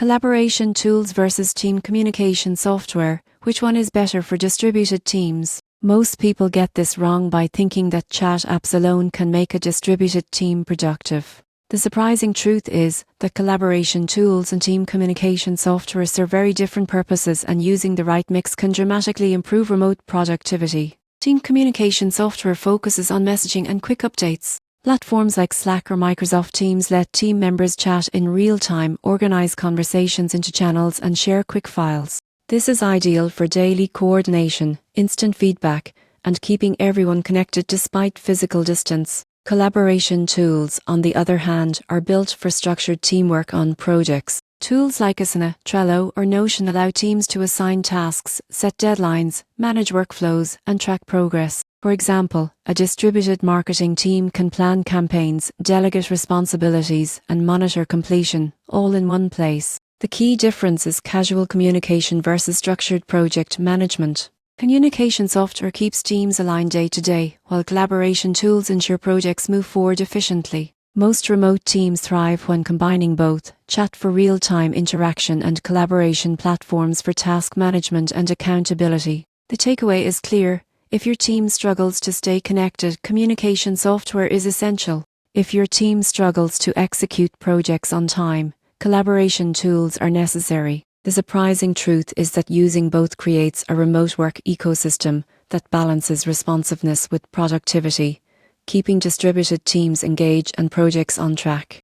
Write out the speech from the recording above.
Collaboration tools versus team communication software. Which one is better for distributed teams? Most people get this wrong by thinking that chat apps alone can make a distributed team productive. The surprising truth is that collaboration tools and team communication software serve very different purposes, and using the right mix can dramatically improve remote productivity. Team communication software focuses on messaging and quick updates. Platforms like Slack or Microsoft Teams let team members chat in real time, organize conversations into channels, and share quick files. This is ideal for daily coordination, instant feedback, and keeping everyone connected despite physical distance. Collaboration tools, on the other hand, are built for structured teamwork on projects. Tools like Asana, Trello, or Notion allow teams to assign tasks, set deadlines, manage workflows, and track progress. For example, a distributed marketing team can plan campaigns, delegate responsibilities, and monitor completion, all in one place. The key difference is casual communication versus structured project management. Communication software keeps teams aligned day to day, while collaboration tools ensure projects move forward efficiently. Most remote teams thrive when combining both: chat for real-time interaction and collaboration platforms for task management and accountability. The takeaway is clear: if your team struggles to stay connected, communication software is essential. If your team struggles to execute projects on time, collaboration tools are necessary. The surprising truth is that using both creates a remote work ecosystem that balances responsiveness with productivity, keeping distributed teams engaged and projects on track.